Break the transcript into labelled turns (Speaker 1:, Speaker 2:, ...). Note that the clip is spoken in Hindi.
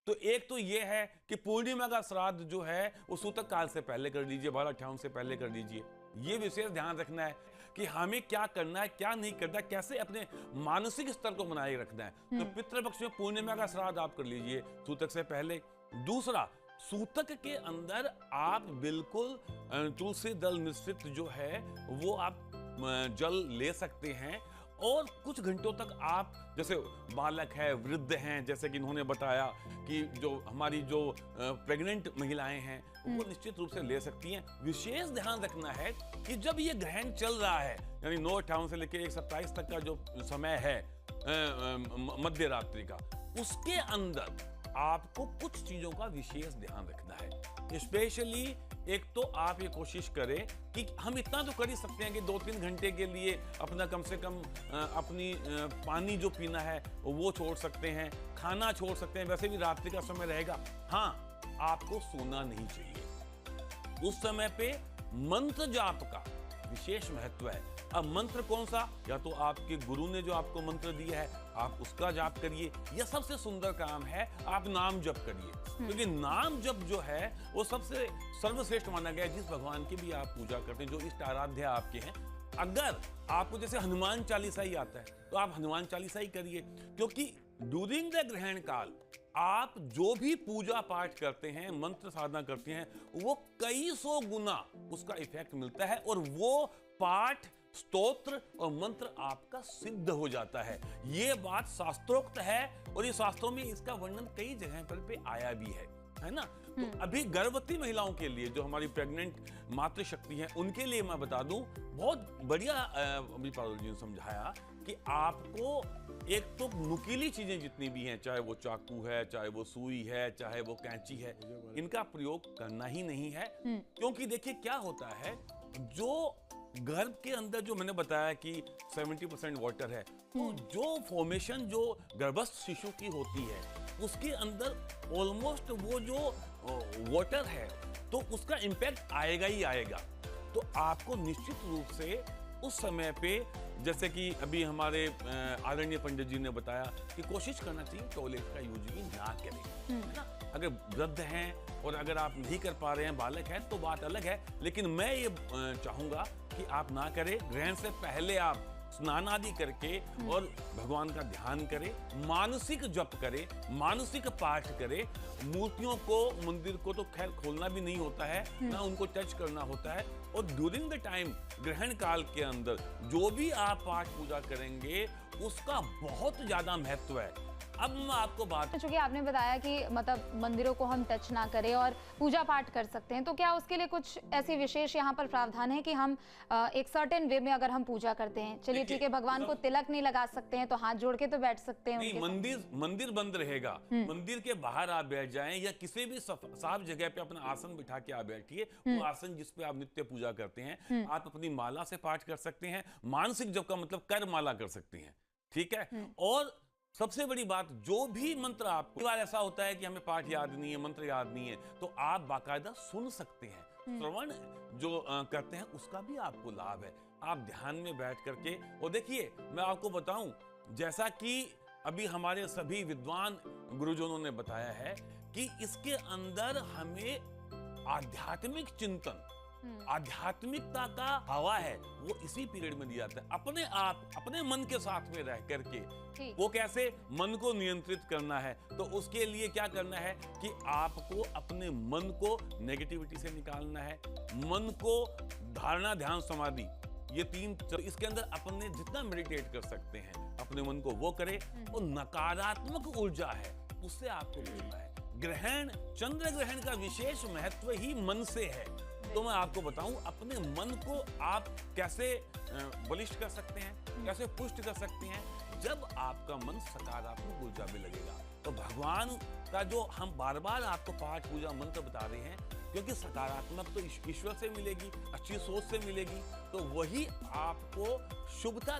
Speaker 1: तो एक तो ये है कि पूर्णिमा का श्राद्ध जो है वो सूतक काल से पहले कर लीजिए, 12/58 से पहले कर लीजिए। ये विशेष ध्यान रखना है कि हमें क्या करना है, क्या नहीं करना, कैसे अपने मानसिक स्तर को बनाए रखना है। तो पितृपक्ष में पूर्णिमा का श्राद्ध आप कर लीजिए सूतक से पहले। दूसरा, सूतक के अंदर आप बिल्कुल तुलसी दल मिश्रित जो है वो आप जल ले सकते हैं और कुछ घंटों तक आप, जैसे बालक है, वृद्ध हैं, जैसे कि इन्होंने बताया कि जो हमारी जो प्रेग्नेंट महिलाएं हैं वो निश्चित रूप से ले सकती हैं। विशेष ध्यान रखना है कि जब ये ग्रहण चल रहा है, यानी 9/58 से लेकर 1/27 तक का जो समय है मध्य रात्रि का, उसके अंदर आपको कुछ चीजों का विशेष ध्यान रखना है। स्पेशली एक तो आप ये कोशिश करें कि हम इतना तो कर ही सकते हैं कि 2-3 घंटे के लिए अपना कम से कम अपनी पानी जो पीना है वो छोड़ सकते हैं, खाना छोड़ सकते हैं, वैसे भी रात्रि का समय रहेगा। हाँ, आपको सोना नहीं चाहिए। उस समय पे मंत्र जाप का विशेष महत्व है। अब मंत्र कौन सा? या तो आपके गुरु ने जो आपको मंत्र दिया है आप उसका जाप करिए, या सबसे सुंदर काम है आप नाम जप करिए, क्योंकि नाम जप जो है वो सबसे सर्वश्रेष्ठ माना गया है। जिस भगवान की भी आप पूजा करते हैं, जो इष्ट आराध्य आपके हैं, अगर आपको जैसे हनुमान चालीसा ही आता है तो आप हनुमान चालीसा ही करिए, क्योंकि ड्यूरिंग द ग्रहण काल आप जो भी पूजा पाठ करते हैं, मंत्र साधना करते हैं, वो कई सौ गुना उसका इफेक्ट मिलता है और वो पाठ, स्तोत्र और मंत्र आपका सिद्ध हो जाता है। ये बात शास्त्रोक्त है और ये शास्त्रों में इसका वर्णन कई जगह पर आया भी है ना। तो अभी गर्भवती महिलाओं के लिए, जो हमारी प्रेग्नेंट मातृशक्ति है, उनके लिए मैं बता दूं, बहुत बढ़िया अभी पारुल जी ने समझाया कि आपको एक तो नुकीली चीजें जितनी भी हैं, चाहे वो चाकू है, चाहे वो सुई है, चाहे वो कैंची है, इनका प्रयोग करना ही नहीं है। क्योंकि देखिए क्या होता है, जो गर्भ के अंदर जो मैंने बताया कि 70% वाटर है, तो जो फॉर्मेशन जो गर्भस्थ शिशु की होती है उसके अंदर ऑलमोस्ट वो जो वाटर है तो उसका इंपैक्ट आएगा ही आएगा। तो आपको निश्चित रूप से उस समय पे, जैसे कि अभी हमारे आदरणीय पंडित जी ने बताया कि कोशिश करना चाहिए टॉयलेट का यूज भी ना करें, है ना। अगर वृद्ध हैं और अगर आप नहीं कर पा रहे हैं, बालक हैं, तो बात अलग है, लेकिन मैं ये चाहूंगा कि आप ना करें। ग्रहण से पहले आप स्नान आदि करके और भगवान का ध्यान करें, मानसिक जप करें, मानसिक पाठ करें। मूर्तियों को, मंदिर को तो खैर खोलना भी नहीं होता है, ना उनको टच करना होता है। और ड्यूरिंग द टाइम, ग्रहण काल के अंदर जो भी आप पाठ पूजा करेंगे उसका बहुत ज्यादा महत्व है। अब मैं आपको बात,
Speaker 2: चूंकि आपने बताया कि मतलब मंदिरों को हम टच ना करें और पूजा पाठ कर सकते हैं, तो क्या उसके लिए कुछ ऐसी विशेष यहाँ पर प्रावधान है कि हम एक सर्टेन वे में अगर हम पूजा करते हैं, चलिए ठीक है, भगवान को तिलक नहीं लगा सकते हैं तो हाथ जोड़ के तो बैठ सकते हैं?
Speaker 1: नहीं, मंदिर बंद रहेगा, मंदिर के बाहर आप बैठ जाएं या किसी भी साफ जगह पे अपना आसन बिठा के आप बैठिए। वो आसन जिस पे आप नित्य पूजा करते हैं, आप अपनी माला से पाठ कर सकते हैं। मानसिक जप का मतलब कर माला कर सकते हैं, ठीक है। और सबसे बड़ी बात, जो भी मंत्र आप, कई बार ऐसा होता है कि हमें पाठ याद नहीं है, मंत्र याद नहीं है, तो आप बाकायदा सुन सकते हैं। श्रवण जो करते हैं उसका भी आपको लाभ है। आप ध्यान में बैठ करके, और देखिए मैं आपको बताऊं, जैसा कि अभी हमारे सभी विद्वान गुरुजनों ने बताया है कि इसके अंदर हमें आध्यात्मिक चिंतन, आध्यात्मिकता का हवा है, वो इसी पीरियड में दिया जाता है। अपने आप, अपने मन के साथ में रह करके, वो कैसे मन को नियंत्रित करना है, तो उसके लिए क्या करना है कि आपको अपने मन को नेगेटिविटी से निकालना है। मन को धारणा, ध्यान, समाधि, ये तीन, तो इसके अंदर अपने जितना मेडिटेट कर सकते हैं अपने मन को वो करें। और नकारात्मक ऊर्जा है उससे आपको बचना है। ग्रहण, चंद्र ग्रहण का विशेष महत्व ही मन से है। तो मैं आपको बताऊं, अपने मन को आप कैसे बलिष्ठ कर सकते हैं, कैसे पुष्ट कर सकते हैं, जब आपका मन सकारात्मक ऊर्जा में लगेगा। तो भगवान का जो हम बार बार आपको पाठ पूजा मंत्र बता रहे हैं, क्योंकि सकारात्मक तो ईश्वर से मिलेगी, अच्छी सोच से मिलेगी, तो वही आपको शुभता